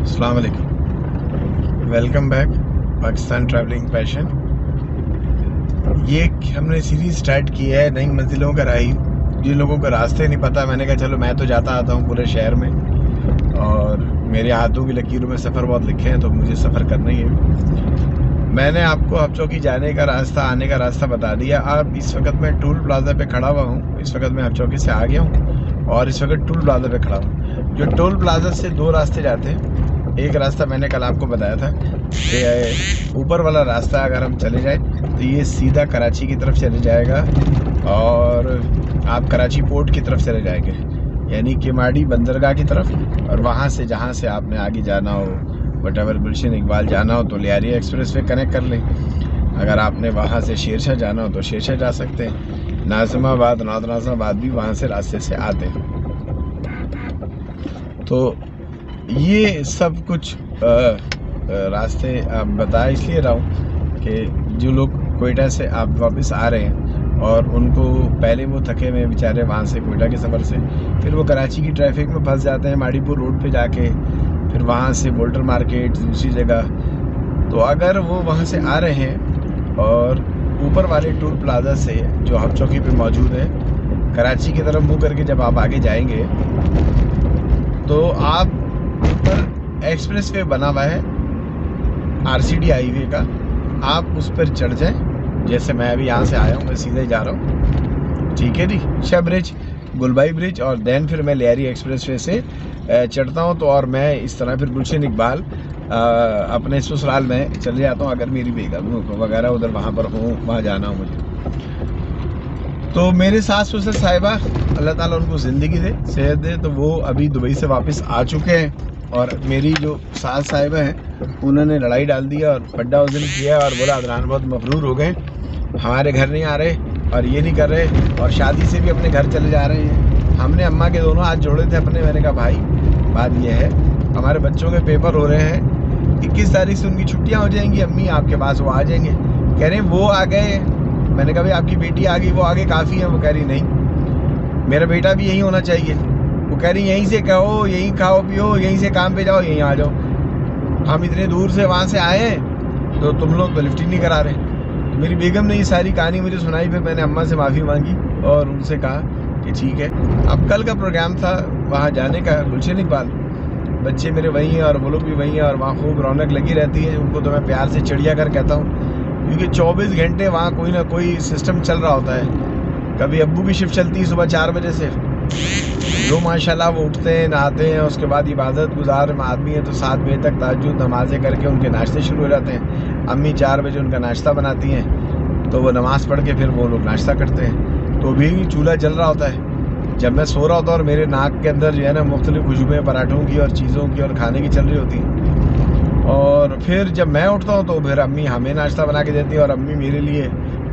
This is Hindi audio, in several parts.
अस्सलाम वालेकुम, welcome back Pakistan travelling passion. ये हमने सीरीज स्टार्ट की है नई मंजिलों का राही। जिन लोगों को रास्ते नहीं पता, मैंने कहा चलो मैं तो जाता आता हूँ पूरे शहर में और मेरे हाथों की लकीरों में सफ़र बहुत लिखे हैं, तो मुझे सफ़र करना ही है। मैंने आपको हबचौकी जाने का रास्ता, आने का रास्ता बता दिया। अब इस वक्त मैं टूल प्लाजा पे खड़ा हुआ हूँ। इस वक्त मैं हबचौकी से आ गया हूँ और इस वक्त टूल प्लाजा पे खड़ा हूँ। जो टोल प्लाजा से दो रास्ते जाते हैं। एक रास्ता मैंने कल आपको बताया था कि ऊपर वाला रास्ता अगर हम चले जाए तो ये सीधा कराची की तरफ चले जाएगा और आप कराची पोर्ट की तरफ चले जाएंगे, यानी केमाड़ी बंदरगाह की तरफ। और वहाँ से जहाँ से आपने आगे जाना हो, वटेवर गुलशन इकबाल जाना हो तो लियारिया एक्सप्रेस वे कनेक्ट कर लें। अगर आपने वहाँ से शेरशाह जाना हो तो शेरशाह जा सकते हैं। नाज़िमाबाद, नाज़िमाबाद भी वहाँ से रास्ते से आते हैं। तो ये सब कुछ रास्ते आप बता इसलिए रहा हूँ कि जो लोग कोयटा से आप वापस आ रहे हैं और उनको पहले वो थके हुए बेचारे वहाँ से कोयटा के सफ़र से, फिर वो कराची की ट्रैफिक में फंस जाते हैं माड़ीपुर रोड पे जाके, फिर वहाँ से बोल्टर मार्केट दूसरी जगह। तो अगर वो वहाँ से आ रहे हैं और ऊपर वाले टोल प्लाजा से जो हबचौकी पे मौजूद है, कराची की तरफ मुँह करके जब आप आगे जाएंगे तो आप ऊपर एक्सप्रेस वे बना हुआ है आरसीडी हाईवे का, आप उस पर चढ़ जाएं। जैसे मैं अभी यहाँ से आया हूँ, मैं सीधे जा रहा हूँ, ठीक है जी। शाह ब्रिज, गुलबाई ब्रिज और देन फिर मैं लियारी एक्सप्रेस वे से चढ़ता हूँ। तो और मैं इस तरह फिर गुलशन इकबाल अपने ससुराल में चले जाता हूँ, अगर मेरी बेगम वगैरह उधर वहाँ पर हो, वहाँ जाना हो मुझे। तो मेरे सास ससुर साहिबा, अल्लाह ताला उनको ज़िंदगी दे, सेहत दे, तो वो अभी दुबई से वापस आ चुके हैं। और मेरी जो सास साहिबा हैं उन्होंने लड़ाई डाल दिया और पड्डा उस दिन किया और बोला अदनान बहुत मफरूर हो गए, हमारे घर नहीं आ रहे और ये नहीं कर रहे और शादी से भी अपने घर चले जा रहे हैं। हमने अम्मा के दोनों हाथ जोड़े थे अपने। मैंने कहा भाई बात यह है, हमारे बच्चों के पेपर हो रहे हैं, 21 तारीख से उनकी छुट्टियाँ हो जाएंगी, अम्मी आपके पास वो आ जाएंगे। कह रहे हैं वो आ गए। मैंने कहा भाई आपकी बेटी आ गई, वो आगे काफ़ी है। वो कह रही नहीं, मेरा बेटा भी यही होना चाहिए। वो कह रही यहीं से कहो, यहीं खाओ पियो, यहीं से काम पे जाओ, यहीं आ जाओ। हम इतने दूर से वहाँ से आए हैं तो तुम लोग तो लिफ्ट ही नहीं करा रहे। तो मेरी बेगम ने ये सारी कहानी मुझे सुनाई। फिर मैंने अम्मा से माफ़ी मांगी और उनसे कहा कि ठीक है। अब कल का प्रोग्राम था वहाँ जाने का, गुलशन इकबाल, बच्चे मेरे वहीं हैं और वो लोग भी वहीं हैं और वहाँ खूब रौनक लगी रहती है। उनको तो मैं प्यार से चिड़ियाघर कहता हूँ, क्योंकि 24 घंटे वहाँ कोई ना कोई सिस्टम चल रहा होता है। कभी अब्बू की शिफ्ट चलती है सुबह 4 बजे से, जो माशाल्लाह वो उठते हैं, नहाते हैं, उसके बाद इबादत गुजार आदमी है तो 7 बजे तक तहज्जुद नमाज़ें करके उनके नाश्ते शुरू हो जाते हैं। अम्मी 4 बजे उनका नाश्ता बनाती हैं, तो वो नमाज़ पढ़ के फिर वो लोग नाश्ता करते हैं। तो भी चूल्हा जल रहा होता है। जब मैं सो रहा होता और मेरे नाक के अंदर जो है ना मुख्तलिफ़ खुशबुएँ पराठों की और चीज़ों की और खाने की चल रही होती हैं। और फिर जब मैं उठता हूँ तो फिर अम्मी हमें नाश्ता बना के देती है और अम्मी मेरे लिए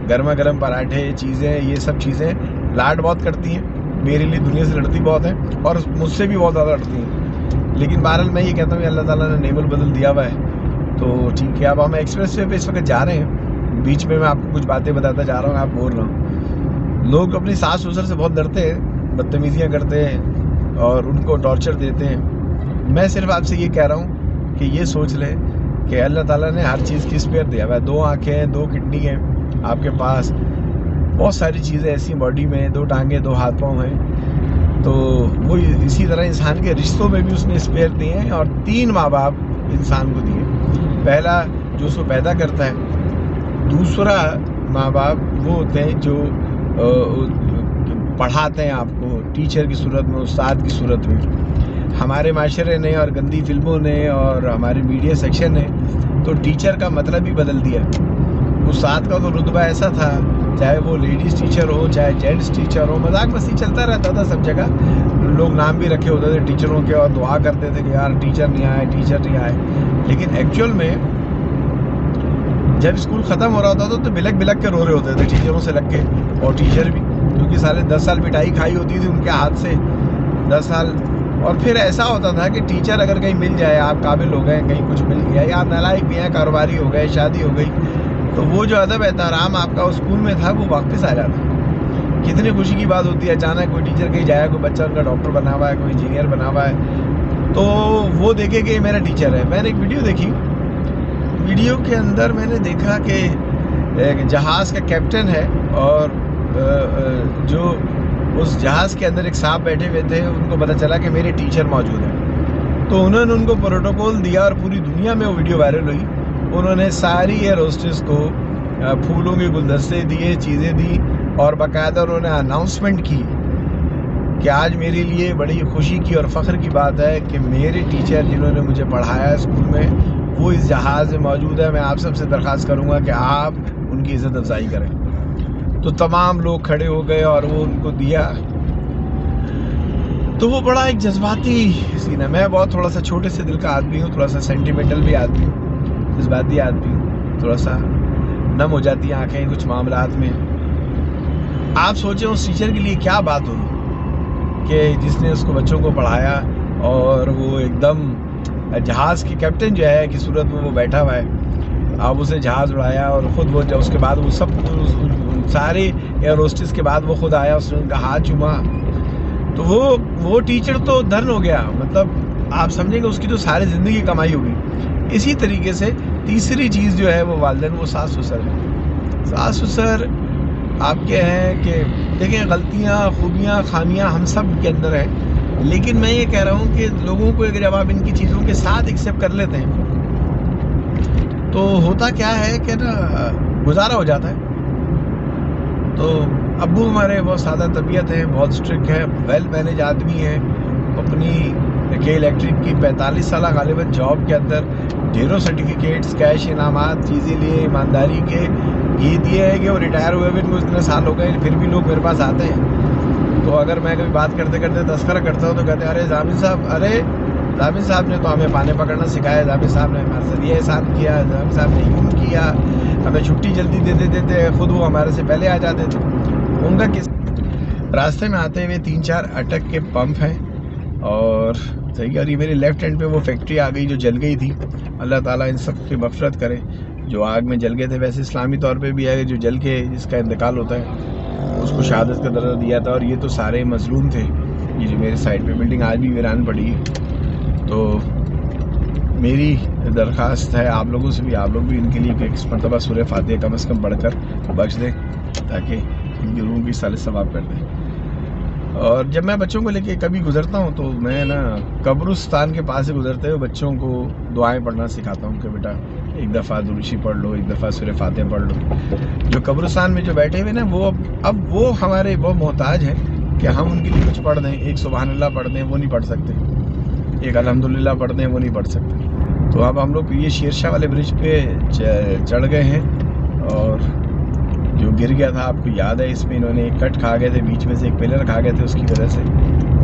गर्मा गर्म पराठे, चीज़ें, ये सब चीज़ें लाड बहुत करती हैं। मेरे लिए दुनिया से लड़ती बहुत है और मुझसे भी बहुत ज़्यादा लड़ती हैं। लेकिन बहरहाल मैं ये कहता हूँ अल्लाह ताला ने नेमल बदल दिया हुआ है, तो ठीक है। अब हम एक्सप्रेस वे पे इस वक्त जा रहे हैं। बीच में मैं आपको कुछ बातें बताता जा रहा हूँ, आप बोल रहा हूँ। लोग अपनी सास ससुर से बहुत डरते हैं, बदतमीज़ियाँ करते हैं और उनको टॉर्चर देते हैं। मैं सिर्फ आपसे ये कह रहा हूँ कि ये सोच लें कि अल्लाह ताला ने हर चीज़ की स्पेयर दिया हुआ है। 2 आँखें हैं, 2 किडनी हैं आपके पास, बहुत सारी चीज़ें ऐसी बॉडी में, 2 टांगें, 2 हाथ पाँव हैं। तो वो इसी तरह इंसान के रिश्तों में भी उसने स्पेयर दिए हैं और 3 माँ बाप इंसान को दिए। पहला जो उसको पैदा करता है, दूसरा माँ बाप वो होते हैं जो पढ़ाते हैं आपको टीचर की सूरत में, उस्ताद की सूरत में। हमारे माशरे ने और गंदी फिल्मों ने और हमारे मीडिया सेक्शन ने तो टीचर का मतलब ही बदल दिया। उस्ताद का तो रुतबा ऐसा था, चाहे वो लेडीज़ टीचर हो चाहे जेंट्स टीचर हो, मजाक मस्ती चलता रहता था सब जगह। लोग नाम भी रखे होते थे टीचरों के और दुआ करते थे कि यार टीचर नहीं आए, टीचर नहीं आए। लेकिन एक्चुअल में जब स्कूल ख़त्म हो रहा होता था तो बिलक बिलक के रो रहे होते थे टीचरों से लग के, और टीचर भी, क्योंकि साले 10 साल पिटाई खाई होती थी उनके हाथ से, 10 साल। और फिर ऐसा होता था कि टीचर अगर कहीं मिल जाए, आप काबिल हो गए, कहीं कुछ मिल गया, या आप नालायक भी हैं, कारोबारी हो गए, शादी हो गई, तो वो जो अदब एहतराम आपका उस स्कूल में था वो वापस आ जाता। कितनी खुशी की बात होती है, अचानक कोई टीचर कहीं जाए, कोई बच्चा उनका डॉक्टर बना हुआ है, कोई इंजीनियर बना हुआ है, तो वो देखे कि मेरा टीचर है। मैंने एक वीडियो देखी, वीडियो के अंदर मैंने देखा कि एक जहाज़ का कैप्टन है और जो उस जहाज़ के अंदर एक साहब बैठे हुए थे, उनको पता चला कि मेरे टीचर मौजूद हैं। तो उन्होंने उनको प्रोटोकॉल दिया और पूरी दुनिया में वो वीडियो वायरल हुई। उन्होंने सारी एयर होस्टेस को फूलों के गुलदस्ते दिए, चीज़ें दी और बाकायदा उन्होंने अनाउंसमेंट की कि आज मेरे लिए बड़ी खुशी की और फ़ख्र की बात है कि मेरे टीचर जिन्होंने मुझे पढ़ाया स्कूल में, वो इस जहाज़ में मौजूद है। मैं आप सबसे दरख्वास्त करूँगा कि आप उनकी इज़्ज़त अफजाई करें। तो तमाम लोग खड़े हो गए और वो उनको दिया। तो वो बड़ा एक जज्बाती सीन है। मैं बहुत थोड़ा सा छोटे से दिल का आदमी हूँ, थोड़ा सा सेंटिमेंटल भी आदमी हूँ, जज्बाती आदमी हूँ, थोड़ा सा नम हो जाती हैं आँखें कुछ मामलात में। आप सोचें उस टीचर के लिए क्या बात होगी कि जिसने उसको बच्चों को पढ़ाया और वो एकदम जहाज़ के कैप्टन जो है की सूरत में वो बैठा हुआ है। अब उसे जहाज़ उड़ाया और ख़ुद वो जब उसके बाद वो सब सारे एयर होस्टेस के बाद वो ख़ुद आया, उसने उनका हाथ चूमा। तो वो टीचर तो धन हो गया, मतलब आप समझेंगे उसकी तो सारी ज़िंदगी कमाई होगी। इसी तरीके से तीसरी चीज़ जो है वो वालिदैन, वो सास ससुर है। सास ससुर आपके हैं कि देखें गलतियाँ, खूबियाँ, खामियाँ हम सब के अंदर हैं, लेकिन मैं ये कह रहा हूँ कि लोगों को जब आप इनकी चीज़ों के साथ एक्सेप्ट कर लेते हैं तो होता क्या है कि ना गुजारा हो जाता है। तो अब्बू हमारे बहुत सादा तबीयत है, बहुत स्ट्रिक्ट है, वेल मैनेज आदमी है। अपनी के इलेक्ट्रिक की 45 साल गालिबन जॉब के अंदर ढेरों सर्टिफिकेट्स, कैश इनामात, चीज़ें लिए, ईमानदारी के ये दिए हैं कि वो रिटायर हुए भी कुछ इतने साल हो गए, फिर भी लोग मेरे पास आते हैं। तो अगर मैं कभी बात करते करते तस्करा करता हूँ तो कहते हैं अरे जामिन साहब, अरे जामिन साहब ने तो हमें पानी पकड़ना सिखाया, जामिन साहब ने हमारे साथ ये एहसान किया, जामिन साहब ने यूँ किया, हमें छुट्टी जल्दी दे देते थे, खुद वो हमारे से पहले आ जाते थे। उनका किस रास्ते में आते हुए 3-4 अटक के पंप हैं और सही, और ये मेरे लेफ्ट हैंड पे वो फैक्ट्री आ गई जो जल गई थी। अल्लाह ताला इन सब की मग़फ़िरत करे जो आग में जल गए थे। वैसे इस्लामी तौर पे भी है जो जल के जिसका इंतकाल होता है उसको शहादत का दर्जा दिया था, और ये तो सारे मज़लूम थे। ये जो मेरे साइड पे बिल्डिंग आज भी वीरान पड़ी है। तो मेरी दरख्वास्त है आप लोगों से भी, आप लोग भी इनके लिए एक मरतबा सूरह फातिहा कम से कम पढ़कर बख्श दें ताकि इनकी रूह की साले सवाब कर दें। और जब मैं बच्चों को लेके कभी गुजरता हूँ तो मैं ना कब्रिस्तान के पास से गुजरते हुए बच्चों को दुआएं पढ़ना सिखाता हूँ कि बेटा एक दफ़ा दुरूशी पढ़ लो, एक दफ़ा सूरह फातिहा पढ़ लो। जो कब्रिस्तान में जो बैठे हुए ना वो अब वो हमारे बहुत मोहताज हैं कि हम उनके लिए कुछ पढ़ दें। एक सुबहान अल्लाह पढ़ दें, वो नहीं पढ़ सकते। एक अल्हम्दुलिल्लाह पढ़ दें, वो नहीं पढ़ सकते। तो अब हम लोग ये शेरशाह वाले ब्रिज पे चढ़ गए हैं और जो गिर गया था आपको याद है, इसमें इन्होंने एक कट खा गए थे, बीच में से एक पिलर खा गए थे, उसकी वजह से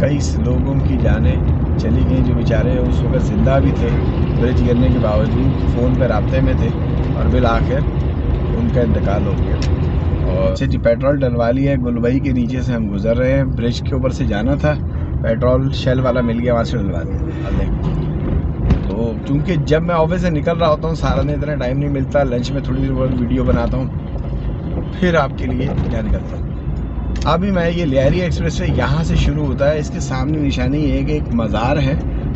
कई लोगों की जानें चली गई जो बेचारे उस वक्त ज़िंदा भी थे, ब्रिज गिरने के बावजूद फ़ोन पर राब्ते में थे और बिल आखिर उनका इंतकाल हो गया। और अच्छा जी, पेट्रोल डलवा लिया है। गुलबई के नीचे से हम गुज़र रहे हैं, ब्रिज के ऊपर से जाना था, पेट्रोल शेल वाला मिल गया, वहाँ से डलवा दिया। तो क्योंकि जब मैं ऑफिस से निकल रहा होता हूँ सारा दिन इतना टाइम नहीं मिलता, लंच में थोड़ी देर बाद वीडियो बनाता हूँ, फिर आपके लिए क्या निकलता हूँ। अभी मैं ये लियारी एक्सप्रेस वे यहाँ से शुरू होता है, इसके सामने निशानी है कि एक मज़ार है,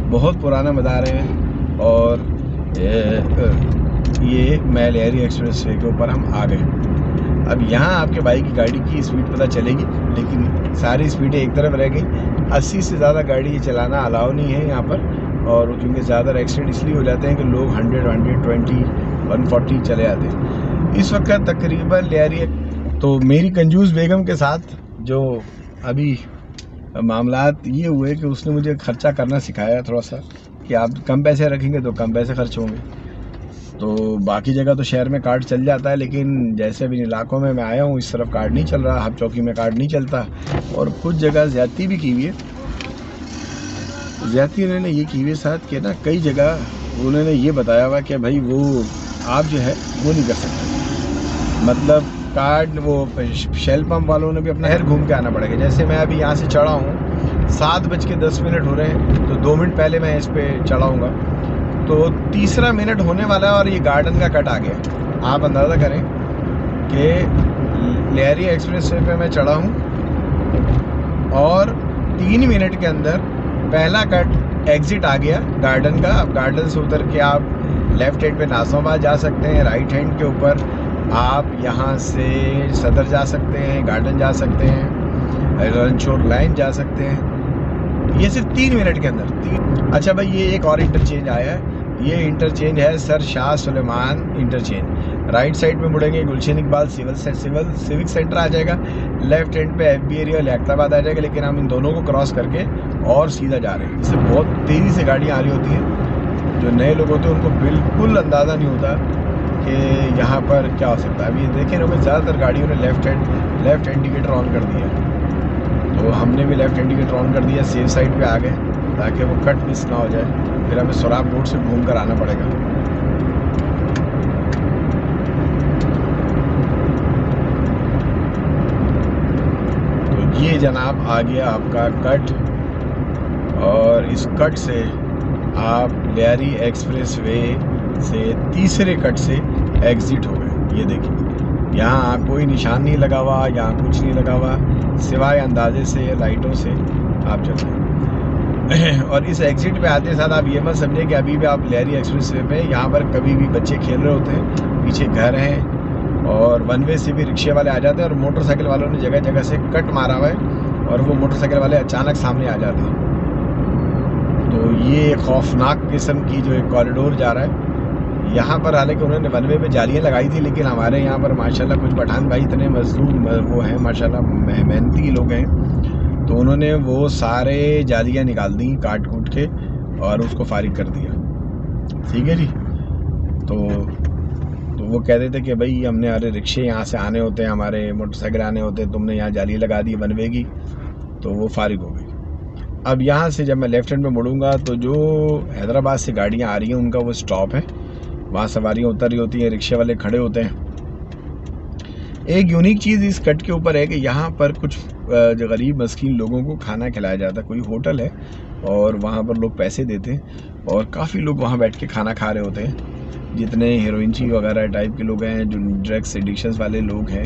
बहुत पुराना मज़ार है, और ये मैं लियारी एक्सप्रेस वे के ऊपर हम आ गए। अब यहाँ आपके बाइक की गाड़ी की स्पीड पता चलेगी, लेकिन सारी स्पीडें एक तरफ रह गई। 80 से ज़्यादा गाड़ी चलाना अलाउ नहीं है यहाँ पर, और क्योंकि ज़्यादा एक्सीडेंट इसलिए हो जाते हैं कि लोग 100, 120, 140 चले आते हैं। इस वक्त तकरीबन लियारी, तो मेरी कंजूस बेगम के साथ जो अभी मामलात ये हुए कि उसने मुझे ख़र्चा करना सिखाया थोड़ा सा, कि आप कम पैसे रखेंगे तो कम पैसे खर्च होंगे। तो बाकी जगह तो शहर में कार्ड चल जाता है, लेकिन जैसे भी इलाकों में मैं आया हूँ इस तरफ कार्ड नहीं चल रहा, हब चौकी में कार्ड नहीं चलता, और कुछ जगह ज़्यादती भी की हुई है। ज़्यादती उन्होंने ये की हुई साथ कि ना कई जगह उन्होंने ये बताया हुआ कि भाई वो आप जो है वो नहीं कर सकते, मतलब कार्ड वो शेल पंप वालों ने भी अपना शहर घूम के आना पड़ेगा। जैसे मैं अभी यहाँ से चढ़ा हूँ, 7:10 हो रहे हैं, तो 2 मिनट पहले मैं इस पर चढ़ाऊँगा, तो तीसरा मिनट होने वाला है और ये गार्डन का कट आ गया। आप अंदाज़ा करें कि लियारी एक्सप्रेस वे पे मैं चढ़ा हूँ और 3 मिनट के अंदर पहला कट एग्जिट आ गया गार्डन का। अब गार्डन से उतर के आप लेफ्ट हैंड पे नाज़िमाबाद जा सकते हैं, राइट हैंड के ऊपर आप यहाँ से सदर जा सकते हैं, गार्डन जा सकते हैं, रणछोड़ लाइन जा सकते हैं। ये सिर्फ 3 मिनट के अंदर। अच्छा भाई, ये एक और इंटरचेंज आया है। ये इंटरचेंज है sir Shah Suleman interchange. Right side में मुड़ेंगे गुलशन इकबाल सिविक सेंटर आ जाएगा। लेफ्ट हैंड पे FB एरिया लियाकताबाद आ जाएगा। लेकिन हम इन दोनों को क्रॉस करके और सीधा जा रहे हैं। इससे बहुत तेज़ी से गाड़ियाँ आ रही होती हैं। जो नए लोग होते हैं उनको बिल्कुल अंदाज़ा नहीं होता कि यहाँ पर क्या हो सकता है। अभी देखें ना, ज़्यादातर गाड़ियों ने लेफ्ट हैंड इंडिकेटर ऑन कर दिया, तो हमने भी लेफ्ट इंडिकेटर ऑन कर दिया, सेफ साइड पे आ गए ताकि वो कट मिस ना हो जाए। फिर हमें सोराब रोड से घूम कर आना पड़ेगा। तो ये जनाब आ गया आपका कट, और इस कट से आप लियारी एक्सप्रेस वे से तीसरे कट से एग्जिट हो गए। ये देखिए, यहाँ कोई निशान नहीं लगा हुआ, यहाँ कुछ नहीं लगा हुआ, सिवाय अंदाजे से लाइटों से आप चल रहे हैं। और इस एग्जिट पे आते साथ आप ये मत समझें कि अभी भी आप लियारी एक्सप्रेस वे पे, यहाँ पर कभी भी बच्चे खेल रहे होते हैं, पीछे घर हैं, और वन वे से भी रिक्शे वाले आ जाते हैं, और मोटरसाइकिल वालों ने जगह जगह से कट मारा हुआ है, और वो मोटरसाइकिल वाले अचानक सामने आ जाते हैं। तो ये खौफनाक किस्म की जो एक कॉरिडोर जा रहा है यहाँ पर। हालांकि उन्होंने वन वे पे जालियाँ लगाई थी, लेकिन हमारे यहाँ पर माशाल्लाह कुछ पठान भाई इतने मजदूर वो हैं, माशाल्लाह मेहनती लोग हैं, तो उन्होंने वो सारे जालियाँ निकाल दी काट कूट के और उसको फारिग कर दिया। ठीक है जी। तो वो कहते थे कि भाई हमने, अरे रिक्शे यहाँ से आने होते हैं, हमारे मोटरसाइकिल आने होते हैं, तुमने यहाँ जाली लगा दी वन वे की, तो वो फारिग हो गई। अब यहाँ से जब मैं लेफ्ट हैंड में मुड़ूंगा तो जो हैदराबाद से गाड़ियाँ आ रही हैं उनका वो स्टॉप है, वहाँ सवारियाँ उतर रही होती हैं, रिक्शे वाले खड़े होते हैं। एक यूनिक चीज़ इस कट के ऊपर है कि यहाँ पर कुछ जो गरीब मस्कीन लोगों को खाना खिलाया जाता है। कोई होटल है और वहाँ पर लोग पैसे देते हैं, और काफ़ी लोग वहाँ बैठ के खाना खा रहे होते हैं। जितने हीरोइनची वगैरह टाइप के लोग हैं, जो ड्रग्स एडिक्शंस वाले लोग हैं,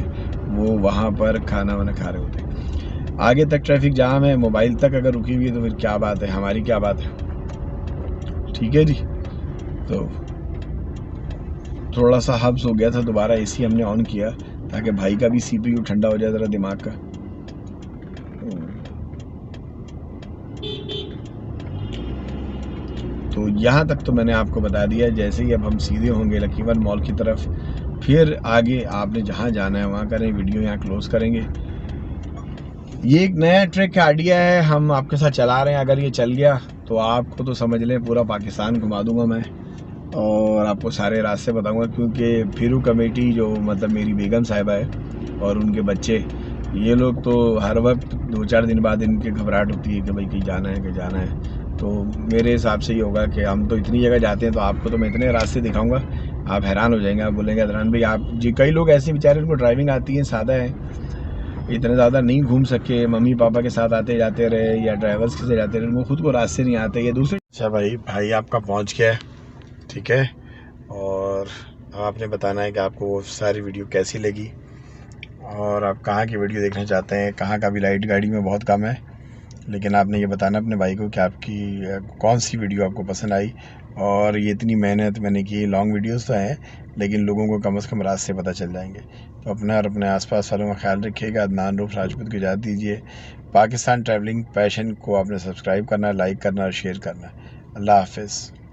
वो वहाँ पर खाना वाना खा रहे होते हैं। आगे तक ट्रैफिक जाम है, मोबाइल तक अगर रुकी हुई है तो फिर क्या बात है, हमारी क्या बात है। ठीक है जी। तो थोड़ा सा हब्स हो गया था, दोबारा AC हमने ऑन किया ताकि भाई का भी CPU ठंडा हो जाए ज़रा दिमाग का। तो यहाँ तक तो मैंने आपको बता दिया। जैसे ही अब हम सीधे होंगे लकीवन मॉल की तरफ, फिर आगे आपने जहाँ जाना है वहाँ करें। वीडियो यहाँ क्लोज करेंगे। ये एक नया ट्रैक का आइडिया है, हम आपके साथ चला रहे हैं। अगर ये चल गया तो आपको तो समझ लें पूरा पाकिस्तान घुमा दूंगा मैं, और आपको सारे रास्ते बताऊंगा। क्योंकि फिरू कमेटी जो मतलब मेरी बेगम साहिबा है और उनके बच्चे, ये लोग तो हर वक्त 2-4 दिन बाद इनकी घबराहट होती है कि भाई कहीं जाना है, कहीं जाना है। तो मेरे हिसाब से ये होगा कि हम तो इतनी जगह जाते हैं, तो आपको तो मैं इतने रास्ते दिखाऊंगा, आप हैरान हो जाएंगे। आप बोलेंगे अदनान भाई आप जी, कई लोग ऐसे बेचारे उनको ड्राइविंग आती है, सादा है, इतने ज़्यादा नहीं घूम सके, मम्मी पापा के साथ आते जाते रहे या ड्राइवर्स के साथ जाते रहे, उनको खुद को रास्ते नहीं आते। ये दूसरे। अच्छा भाई आपका पहुँच गया है, ठीक है। और आपने बताना है कि आपको वो सारी वीडियो कैसी लगी, और आप कहाँ की वीडियो देखना चाहते हैं। कहाँ का भी लाइट गाड़ी में बहुत कम है, लेकिन आपने ये बताना अपने भाई को कि आपकी कौन सी वीडियो आपको पसंद आई। और ये इतनी मेहनत मैंने की, लॉन्ग वीडियोस तो हैं, लेकिन लोगों को कम से कम रास्ते पता चल जाएंगे। तो अपना और अपने आसपास वालों का ख्याल रखिएगा। अदनान रूफ राजपूत को इजाज़त दीजिए। पाकिस्तान ट्रैवलिंग पैशन को आपने सब्सक्राइब करना, लाइक करना और शेयर करना। अल्लाह हाफिज़।